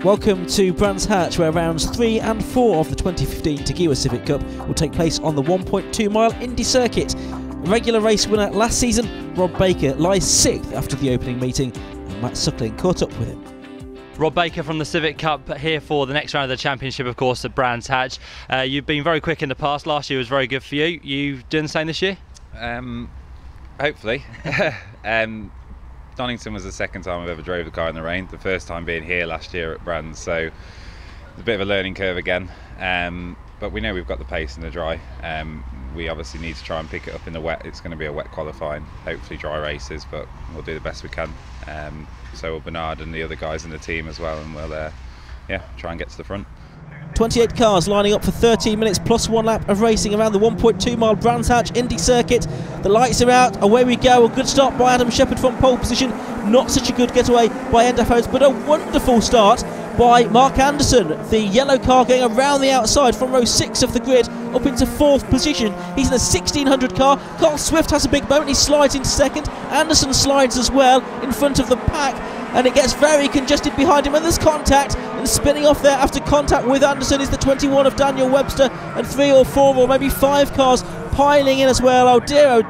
Welcome to Brands Hatch, where rounds 3 and 4 of the 2015 Tegiwa Civic Cup will take place on the 1.2 mile Indy circuit. Regular race winner last season, Rob Baker, lies 6th after the opening meeting, and Matt Suckling caught up with him. Rob Baker from the Civic Cup here for the next round of the championship, of course, at Brands Hatch. You've been very quick in the past. Last year was very good for you. You doing the same this year? Hopefully. Donington was the second time I've ever drove the car in the rain, the first time being here last year at Brands, so it's a bit of a learning curve again, but we know we've got the pace in the dry. We obviously need to try and pick it up in the wet. It's going to be a wet qualifying, hopefully dry races, but we'll do the best we can. So will Bernard and the other guys in the team as well, and we'll try and get to the front. 28 cars lining up for 13 minutes plus 1 lap of racing around the 1.2 mile Brands Hatch Indy circuit. The lights are out, away we go. A good start by Adam Shepherd from pole position. Not such a good getaway by Endafoes, but a wonderful start by Mark Anderson. The yellow car going around the outside from row 6 of the grid up into 4th position. He's in a 1600 car. Carl Swift has a big moment. He slides into 2nd. Anderson slides as well in front of the pack, and it gets very congested behind him, and there's contact, and spinning off there after contact with Anderson is the 21 of Daniel Webster, and 3 or 4 or maybe 5 cars piling in as well. Oh dear,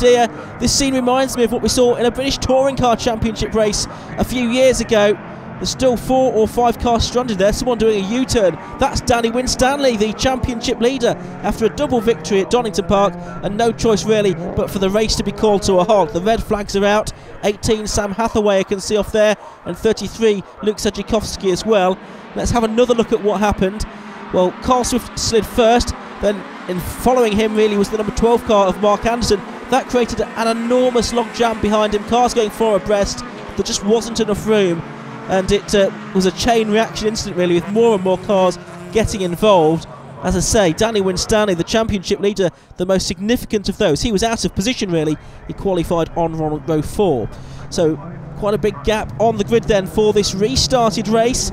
this scene reminds me of what we saw in a British Touring Car Championship race a few years ago. There's still 4 or 5 cars stranded there, someone doing a U-turn. That's Danny Winstanley, the championship leader, after a double victory at Donington Park, and no choice really but for the race to be called to a halt. The red flags are out. 18 Sam Hathaway I can see off there, and 33 Luke Sajikowski as well. Let's have another look at what happened. Well, Carl Swift slid first, then in following him really was the number 12 car of Mark Anderson. That created an enormous log jam behind him, cars going 4 abreast. There just wasn't enough room, and it was a chain reaction incident really, with more and more cars getting involved. As I say, Danny Winstanley, the championship leader, the most significant of those. He was out of position really. He qualified on row 4. So quite a big gap on the grid then for this restarted race.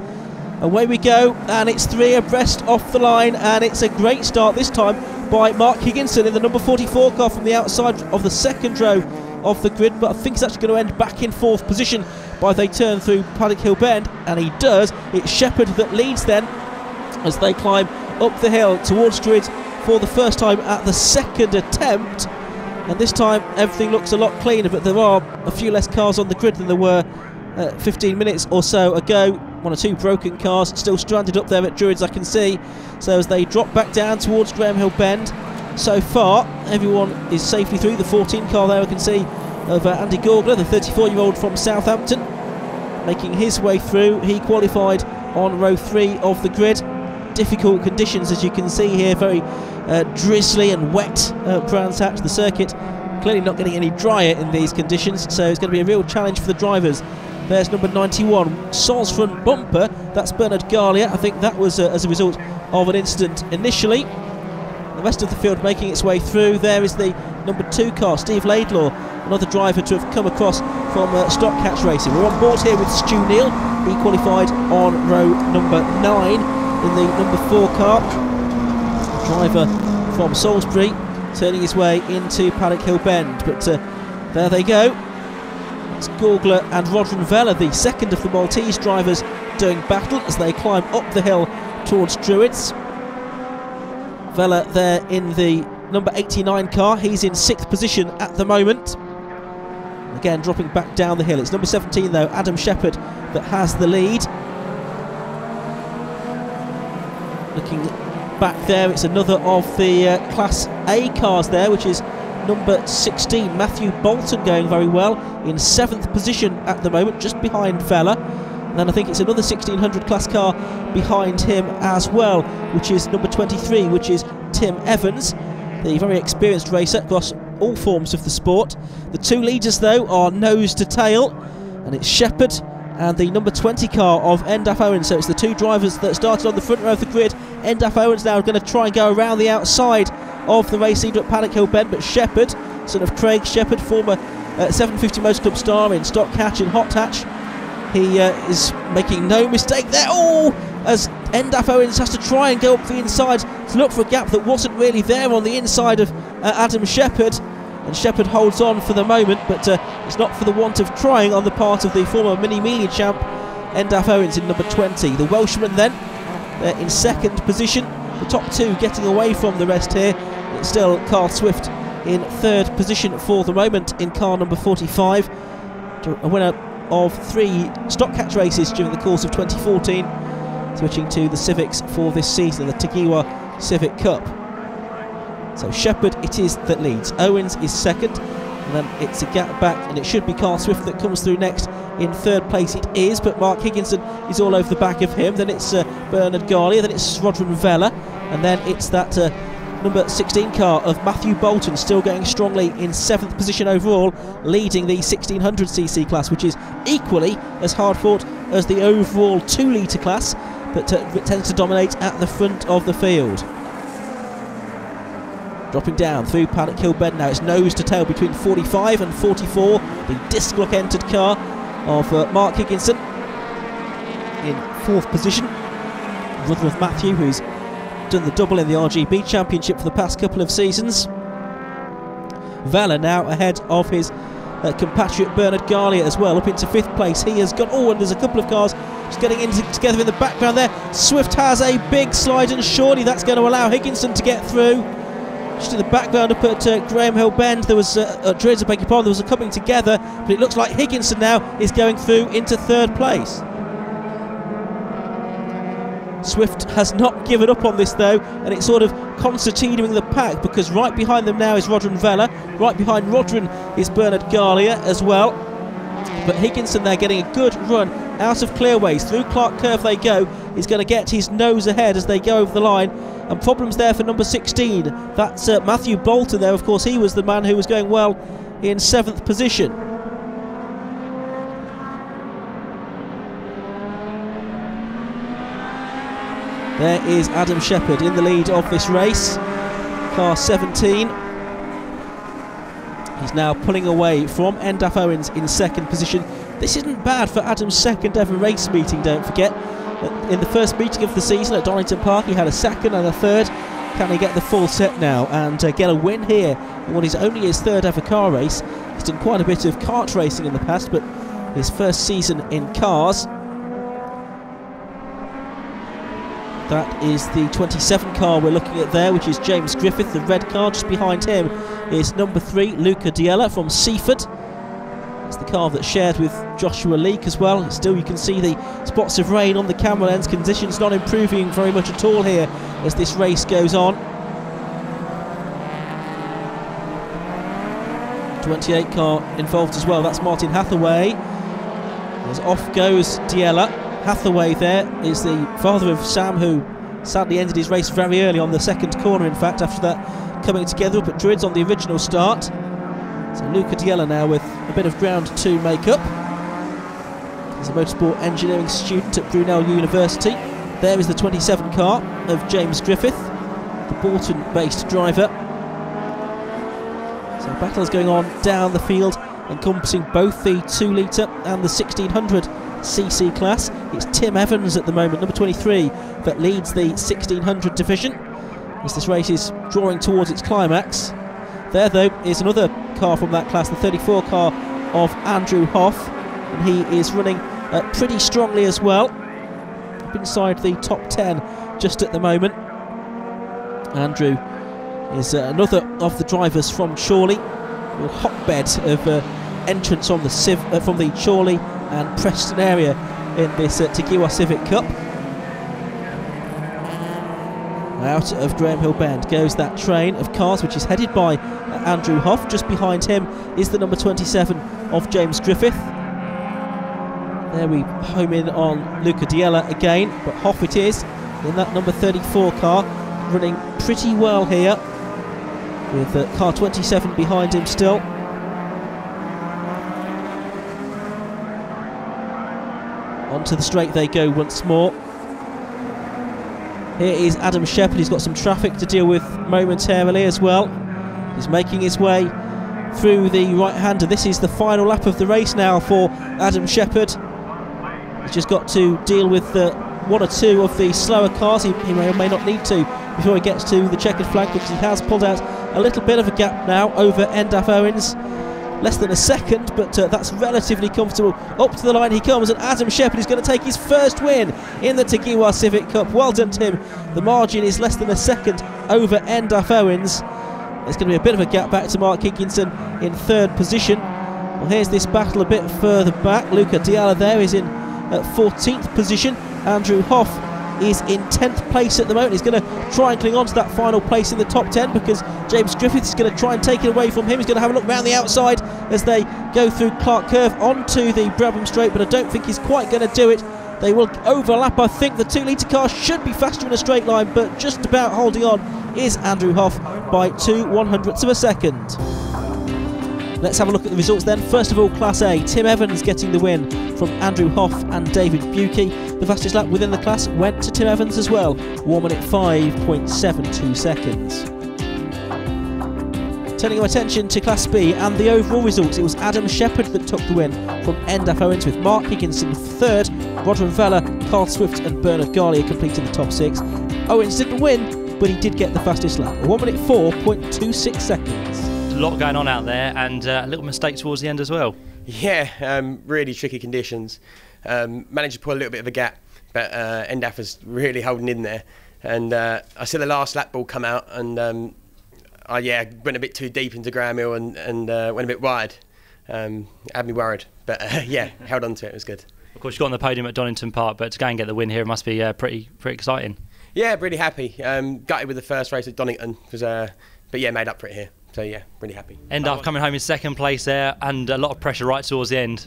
Away we go, and it's 3 abreast off the line, and it's a great start this time by Mark Higginson in the number 44 car from the outside of the 2nd row of the grid, but I think he's actually going to end back in 4th position by they turn through Paddock Hill Bend, and he does. It's Shepherd that leads then as they climb up the hill towards grid for the first time at the 2nd attempt, and this time everything looks a lot cleaner, but there are a few less cars on the grid than there were 15 minutes or so ago. 1 or 2 broken cars still stranded up there at Druids I can see. So as they drop back down towards Graham Hill Bend, so far everyone is safely through. The 14 car there I can see of Andy Gorgler, the 34-year-old from Southampton, making his way through. He qualified on row 3 of the grid. Difficult conditions as you can see here, very drizzly and wet Brands Hatch. The circuit clearly not getting any drier in these conditions, so it's going to be a real challenge for the drivers. There's number 91, Sol's front bumper. That's Bernard Garlier. I think that was as a result of an incident initially. The rest of the field making its way through. There is the number 2 car, Steve Laidlaw, another driver to have come across from Stock Catch Racing. We're on board here with Stu Neal. He qualified on row number 9 in the number 4 car. A driver from Salisbury turning his way into Paddock Hill Bend, but there they go. It's Gorgler and Rodron Vella, the 2nd of the Maltese drivers, doing battle as they climb up the hill towards Druids. Vella there in the number 89 car. He's in 6th position at the moment. Again, dropping back down the hill. It's number 17 though, Adam Shepherd, that has the lead. Looking back there, it's another of the Class A cars there, which is number 16, Matthew Bolton, going very well in 7th position at the moment, just behind Vella. And then I think it's another 1600 class car behind him as well, which is number 23, which is Tim Evans, the very experienced racer across all forms of the sport. The 2 leaders though are nose to tail, and it's Shepherd and the number 20 car of Endaf Owens. So it's the 2 drivers that started on the front row of the grid. Endaf Owens now going to try and go around the outside of the race leader at Paddock Hill Bend, but Shepherd, son of Craig Shepherd, former 750 Motor Club star in Stock Hatch and Hot Hatch, he is making no mistake there. Oh, as Endaf Owens has to try and go up the inside to look for a gap that wasn't really there on the inside of Adam Shepherd, and Shepherd holds on for the moment, but it's not for the want of trying on the part of the former Mini Melia champ Endaf Owens in number 20. The Welshman then, they're in second position. The top two getting away from the rest here. It's still Carl Swift in third position for the moment in car number 45. A winner of 3 stock catch races during the course of 2014, switching to the Civics for this season, the Tegiwa Civic Cup. So Shepherd it is that leads, Owens is second, and then it's a gap back, and it should be Carl Swift that comes through next. In third place it is, but Mark Higginson is all over the back of him. Then it's Bernard Garlier, then it's Rodron Vella, and then it's that number 16 car of Matthew Bolton, still going strongly in 7th position overall, leading the 1600cc class, which is equally as hard fought as the overall 2 litre class, but tends to dominate at the front of the field. Dropping down through Paddock Hill Bend now, it's nose to tail between 45 and 44, the disc lock entered car of Mark Higginson in 4th position, brother of Matthew, who's done the double in the RGB Championship for the past couple of seasons. Vella now ahead of his compatriot Bernard Garlier as well, up into 5th place. He has got, and there's a couple of cars just getting together in the background there. Swift has a big slide, and surely that's going to allow Higginson to get through. Just in the background up at Graham Hill Bend, there was Druids, I beg your pardon, there was a coming together, but it looks like Higginson now is going through into 3rd place. Swift has not given up on this though, and it's sort of concertinaing the pack, because right behind them now is Rodron Vella, right behind Rodron is Bernard Garlier as well. But Higginson there getting a good run out of clearways, through Clark Curve they go. He's going to get his nose ahead as they go over the line, and problems there for number 16. That's Matthew Bolton there, of course. He was the man who was going well in 7th position. There is Adam Shepherd in the lead of this race, car 17. He's now pulling away from Endaf Owens in 2nd position. This isn't bad for Adam's 2nd ever race meeting, don't forget. In the first meeting of the season at Donington Park, he had a 2nd and a 3rd. Can he get the full set now and get a win here in what is only his 3rd ever car race? He's done quite a bit of kart racing in the past, but his first season in cars. That is the 27 car we're looking at there, which is James Griffith, the red car. Just behind him is number 3, Luca Diella from Seaford. It's the car that's shared with Joshua Leake as well. Still, you can see the spots of rain on the camera lens. Conditions not improving very much at all here as this race goes on. 28 car involved as well. That's Martin Hathaway. As off goes Diella. Hathaway there is the father of Sam, who sadly ended his race very early on the 2nd corner, in fact, after that coming together up at Druids on the original start. So Luca Diella now with a bit of ground to make up. He's a motorsport engineering student at Brunel University. There is the 27 car of James Griffith, the Bolton-based driver. So battles going on down the field, encompassing both the 2 litre and the 1600cc class. It's Tim Evans at the moment, number 23, that leads the 1600 division as this race is drawing towards its climax. There though is another car from that class, the 34 car of Andrew Hoff, and he is running pretty strongly as well, up inside the top 10 just at the moment. Andrew is another of the drivers from Chorley, a hotbed of entrance on the from the Chorley and Preston area in this Tegiwa Civic Cup. Out of Graham Hill Bend goes that train of cars, which is headed by Andrew Hoff. Just behind him is the number 27 of James Griffith. There we home in on Luca Diella again, but Hoff it is in that number 34 car, running pretty well here, with car 27 behind him still. Onto the straight they go once more. Here is Adam Shepherd. He's got some traffic to deal with momentarily as well. He's making his way through the right-hander. This is the final lap of the race now for Adam Shepherd. He's just got to deal with 1 or 2 of the slower cars. He may or may not need to before he gets to the checkered flag, because he has pulled out a little bit of a gap now over Endaf Owens. less than a second, but that's relatively comfortable. Up to the line he comes, and Adam Shepherd is going to take his first win in the Tegiwa Civic Cup. Well done, Tim. The margin is less than a second over Endaf Owens. There's going to be a bit of a gap back to Mark Higginson in third position. Well, here's this battle a bit further back. Luca Diala there is in 14th position. Andrew Hoff is in 10th place at the moment. He's going to try and cling on to that final place in the top 10 because James Griffiths is going to try and take it away from him. He's going to have a look round the outside as they go through Clark Curve onto the Brabham Straight, but I don't think he's quite going to do it. They will overlap. I think the 2-litre car should be faster in a straight line, but just about holding on is Andrew Hoff by 2/100ths of a second. Let's have a look at the results then. First of all, Class A, Tim Evans getting the win from Andrew Hoff and David Bucke. The fastest lap within the class went to Tim Evans as well, 1 minute 5.72 seconds. Turning our attention to Class B and the overall results, it was Adam Shepherd that took the win from Endaf Owens, with Mark Higginson third, Roderick Vella, Carl Swift and Bernard Garlier completing the top 6. Owens didn't win, but he did get the fastest lap, 1 minute 4.26 seconds. A lot going on out there, and a little mistake towards the end as well. Yeah, really tricky conditions. Managed to pull a little bit of a gap, but Endaf was really holding in there. And I saw the last lap ball come out, and I went a bit too deep into Graham Hill and went a bit wide. Had me worried, but yeah, held on to it. It was good. Of course, you got on the podium at Donington Park, but to go and get the win here must be pretty exciting. Yeah, really happy. Gutted with the first race at Donington, but yeah, made up for it here. So yeah, really happy. End up coming home in second place there, and a lot of pressure right towards the end.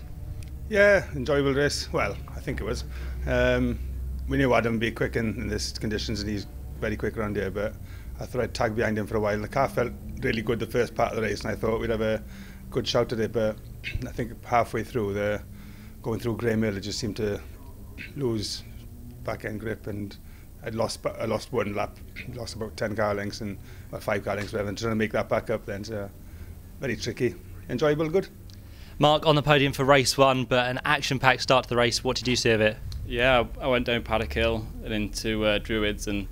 Yeah, enjoyable race. Well, I think it was. We knew Adam would be quick in these conditions, and he's very quick around here, but I thought I'd tag behind him for a while. The car felt really good the first part of the race, and I thought we'd have a good shout at it, but I think halfway through, going through Graham Hill, it just seemed to lose back end grip, and I lost one lap, lost about 10 car lengths, and 5 car lengths, and trying to make that back up then, so very tricky. Enjoyable, good. Mark on the podium for race 1, but an action-packed start to the race. What did you see of it? Yeah, I went down Paddock Hill and into Druids, and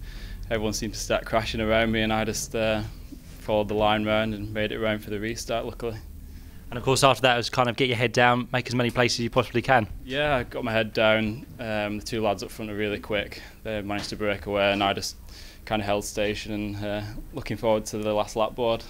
everyone seemed to start crashing around me, and I just followed the line round and made it round for the restart, luckily. And of course after that it was kind of get your head down, make as many places as you possibly can. Yeah, I got my head down. The 2 lads up front are really quick. They managed to break away, and I just kind of held station and looking forward to the last lap board.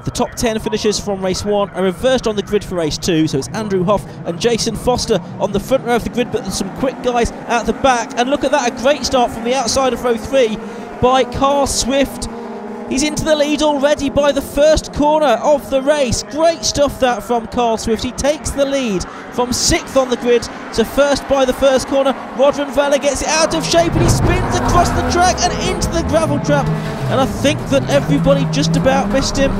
The top 10 finishers from race 1 are reversed on the grid for race 2, so it's Andrew Hoff and Jason Foster on the front row of the grid, but there's some quick guys at the back. And look at that, a great start from the outside of row 3 by Carl Swift. He's into the lead already by the first corner of the race. Great stuff that from Carl Swift. He takes the lead from 6th on the grid to first by the first corner. Roderick Vella gets it out of shape and he spins across the track and into the gravel trap. And I think that everybody just about missed him.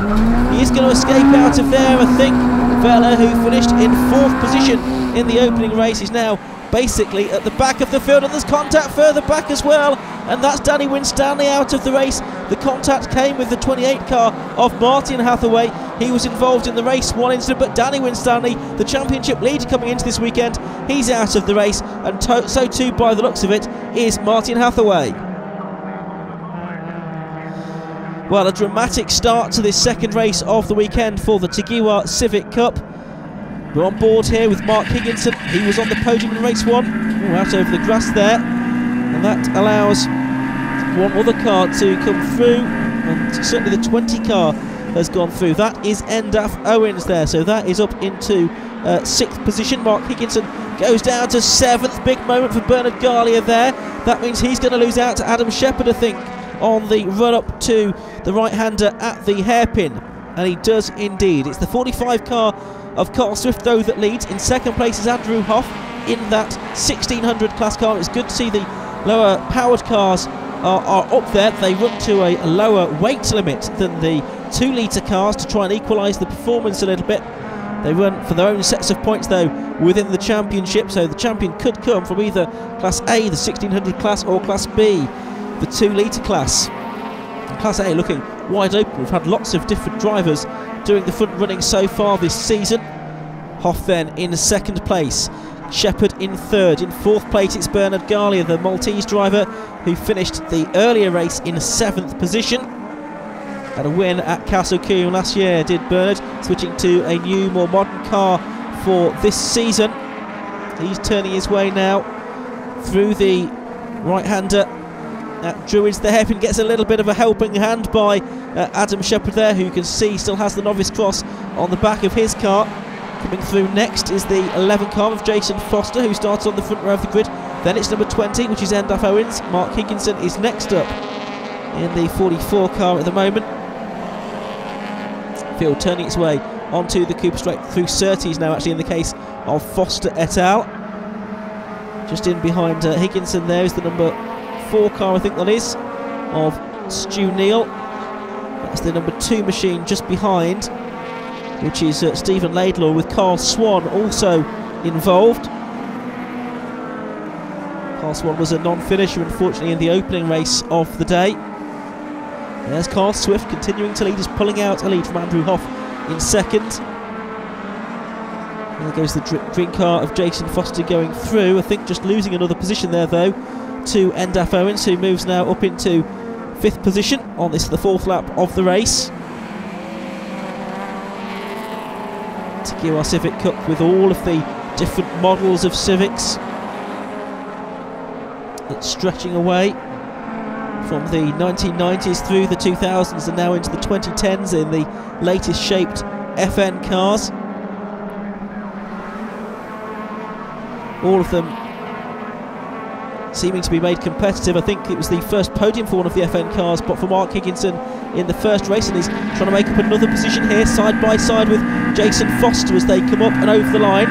He is going to escape out of there, I think. Vella, who finished in 4th position in the opening race, is now basically at the back of the field, and there's contact further back as well, and that's Danny Winstanley out of the race. The contact came with the 28 car of Martin Hathaway. He was involved in the race 1 incident, but Danny Winstanley, the championship leader coming into this weekend, he's out of the race, and so too by the looks of it is Martin Hathaway. Well, a dramatic start to this second race of the weekend for the Tegiwa Civic Cup. We're on board here with Mark Higginson. He was on the podium in race 1. Ooh, out over the grass there. And that allows one other car to come through. And certainly the 20 car has gone through. That is Endaf Owens there. So that is up into 6th position. Mark Higginson goes down to 7th. Big moment for Bernard Garlier there. That means he's going to lose out to Adam Shepherd, I think, on the run-up to the right-hander at the hairpin. And he does indeed. It's the 45 car of Carl Swift, though, that leads. In 2nd place is Andrew Hoff in that 1600 class car. It's good to see the lower powered cars are up there. They run to a lower weight limit than the 2-litre cars to try and equalise the performance a little bit. They run for their own sets of points, though, within the championship, so the champion could come from either Class A, the 1600 class, or Class B, the 2-litre class. Class A looking wide open. We've had lots of different drivers doing the front running so far this season. Hoff then in 2nd place. Shepherd in third. In fourth place it's Bernard Garlia, the Maltese driver who finished the earlier race in 7th position. Had a win at Castle Combe last year, did Bernard, switching to a new, more modern car for this season. He's turning his way now through the right-hander at Druids. The hairpin gets a little bit of a helping hand by Adam Shepherd there, who you can see still has the novice cross on the back of his car. Coming through next is the 11 car of Jason Foster, who starts on the front row of the grid. Then it's number 20, which is Endaf Owens. Mark Higginson is next up in the 44 car at the moment. Field turning its way onto the Cooper Straight through Surtees now, actually, in the case of Foster et al. Just in behind Higginson there is the number 4 car, I think that is, of Stu Neal. That's the number 2 machine just behind, which is Stephen Laidlaw, with Carl Swan also involved. Carl Swan was a non-finisher, unfortunately, in the opening race of the day. There's Carl Swift continuing to lead, is pulling out a lead from Andrew Hoff in second. There goes the green car of Jason Foster going through, I think just losing another position there though to Endaf Owens, who moves now up into 5th position on this, the 4th lap of the race. Tegiwa Civic Cup with all of the different models of Civics. It's stretching away from the 1990s through the 2000s and now into the 2010s in the latest shaped FN cars. All of them seeming to be made competitive. I think it was the first podium for one of the FN cars, but for Mark Higginson in the first race, and he's trying to make up another position here, side by side with Jason Foster as they come up and over the line.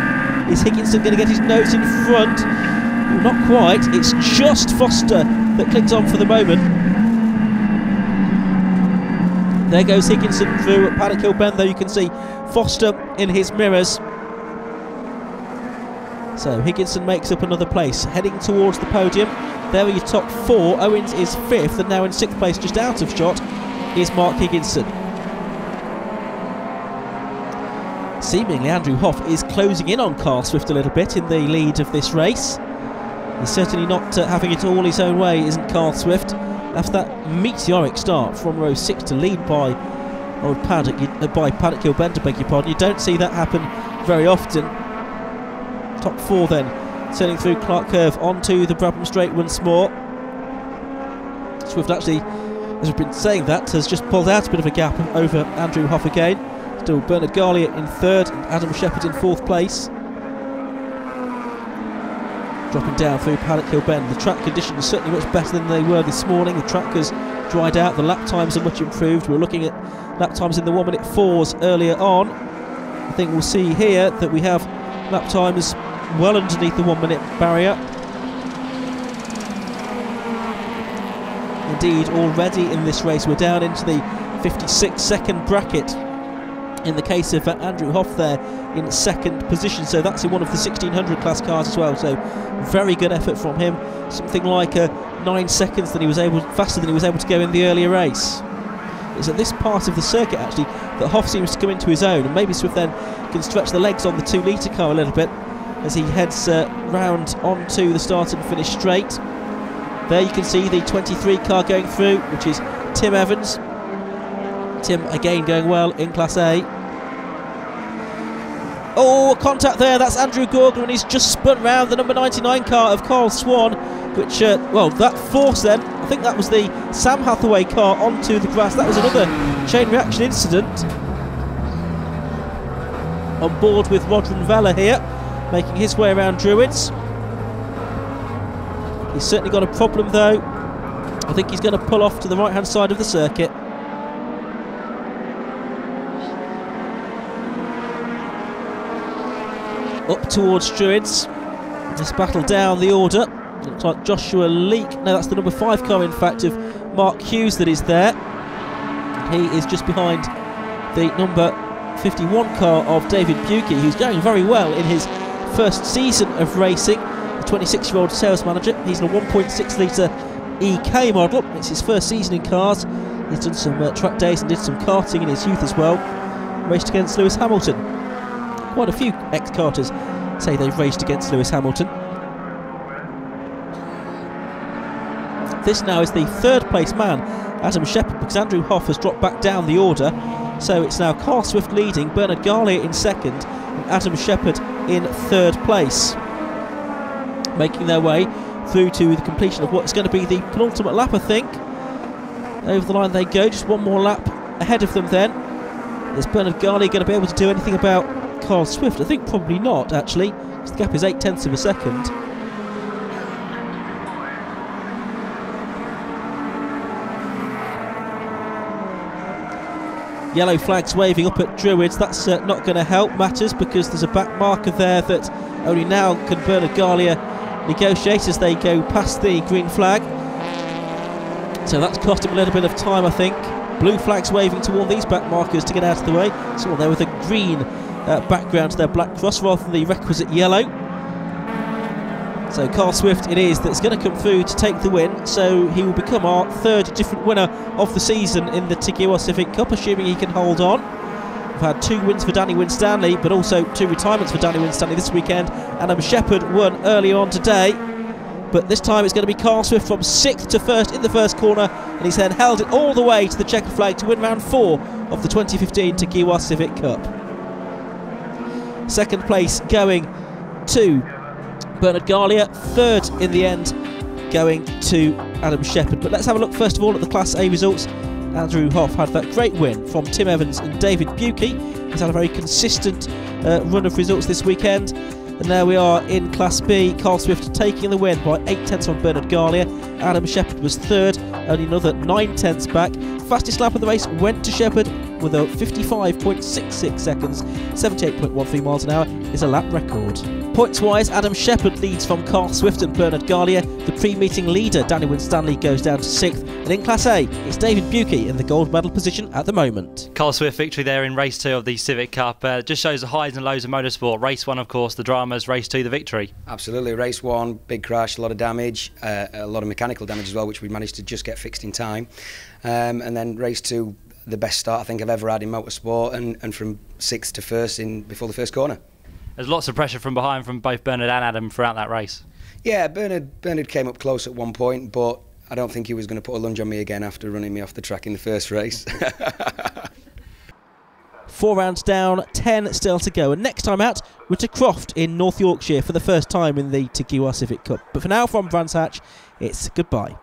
Is Higginson going to get his nose in front? Well, not quite. It's just Foster that clings on for the moment. There goes Higginson through Paddock Hill Bend, though you can see Foster in his mirrors. So Higginson makes up another place, heading towards the podium. There are your top 4. Owens is 5th, and now in 6th place, just out of shot, is Mark Higginson. Seemingly Andrew Hoff is closing in on Carl Swift a little bit in the lead of this race. He's certainly not having it all his own way, isn't Carl Swift? After that meteoric start from row 6 to lead by Paddock Hill Bend, I beg your pardon, you don't see that happen very often. Top 4 then, turning through Clark Curve onto the Brabham Straight once more. Swift actually, as we've been saying that, has just pulled out a bit of a gap over Andrew Hoff again. Still Bernard Garlia in 3rd and Adam Shepherd in 4th place. Dropping down through Paddock Hill Bend. The track conditions are certainly much better than they were this morning. The track has dried out, the lap times are much improved. We were looking at lap times in the 1 minute 4s earlier on. I think we'll see here that we have lap times well underneath the 1 minute barrier. Indeed, already in this race we're down into the 56-second bracket in the case of Andrew Hoff there in 2nd position, so that's in one of the 1600 class cars as well, so very good effort from him. Something like 9 seconds faster than he was able to go in the earlier race. It's at this part of the circuit actually that Hoff seems to come into his own, and maybe Swift then can stretch the legs on the 2 litre car a little bit as he heads round onto the start and finish straight. There you can see the 23 car going through, which is Tim Evans. Tim again going well in Class A. Oh, contact there, that's Andrew Gorgler, and he's just spun round the number 99 car of Carl Swan, which, well, that forced then, I think that was the Sam Hathaway car onto the grass. That was another chain reaction incident. On board with Rodron Vella here, making his way around Druids. He's certainly got a problem though. I think he's going to pull off to the right hand side of the circuit. Up towards Druids. This battle down the order. Looks like Joshua Leake. No, that's the number 5 car in fact of Mark Hughes that is there. He is just behind the number 51 car of David Buki, who's going very well in his first season of racing. The 26-year-old sales manager. He's in a 1.6 litre EK model. It's his first season in cars. He's done some track days and did some karting in his youth as well. Raced against Lewis Hamilton. Quite a few ex-karters say they've raced against Lewis Hamilton. This now is the third place man, Adam Shepherd, because Andrew Hoff has dropped back down the order. So it's now Carl Swift leading, Bernard Garlier in second, and Adam Shepherd in third place. Making their way through to the completion of what's going to be the penultimate lap, I think. Over the line they go, just one more lap ahead of them then. Is Bernard Garlier going to be able to do anything about Carl Swift? I think probably not, actually, because the gap is 0.8 of a second. Yellow flags waving up at Druids. That's not going to help matters, because there's a back marker there that only now can Bernard Garlier negotiate as they go past the green flag. So that's cost him a little bit of time, I think. Blue flags waving to all these back markers to get out of the way. So there with a green background to their black cross rather than the requisite yellow. So Carl Swift it is that's going to come through to take the win, so he will become our third different winner of the season in the Tegiwa Civic Cup, assuming he can hold on. We've had 2 wins for Danny Winstanley, but also 2 retirements for Danny Winstanley this weekend. Adam Shepherd won early on today, but this time it's going to be Carl Swift from 6th to 1st in the first corner, and he's then held it all the way to the checker flag to win round 4 of the 2015 Tegiwa Civic Cup. Second place going to Bernard Garlier, third in the end going to Adam Shepherd. But let's have a look first of all at the Class A results. Andrew Hoff had that great win from Tim Evans and David Buckie. He's had a very consistent run of results this weekend. And there we are in Class B. Carl Swift taking the win by 0.8 on Bernard Garlier. Adam Shepherd was third, only another 0.9 back. Fastest lap of the race went to Shepherd with a 55.66 seconds. 78.13 miles an hour is a lap record. Points-wise, Adam Shepherd leads from Carl Swift and Bernard Garlier. The pre-meeting leader, Danny Winstanley, goes down to 6th. And in Class A, it's David Buckie in the gold medal position at the moment. Carl Swift victory there in race 2 of the Civic Cup. Just shows the highs and lows of motorsport. Race 1, of course, the dramas. Race 2, the victory. Absolutely. Race 1, big crash, a lot of damage, a lot of mechanical damage as well, which we managed to just get fixed in time. And then race 2, the best start I think I've ever had in motorsport, and from 6th to 1st before the first corner. There's lots of pressure from behind from both Bernard and Adam throughout that race. Yeah, Bernard came up close at one point, but I don't think he was going to put a lunge on me again after running me off the track in the first race. 4 rounds down, 10 still to go. And next time out, we're to Croft in North Yorkshire for the first time in the Tegiwa Civic Cup. But for now, from Brands Hatch, it's goodbye.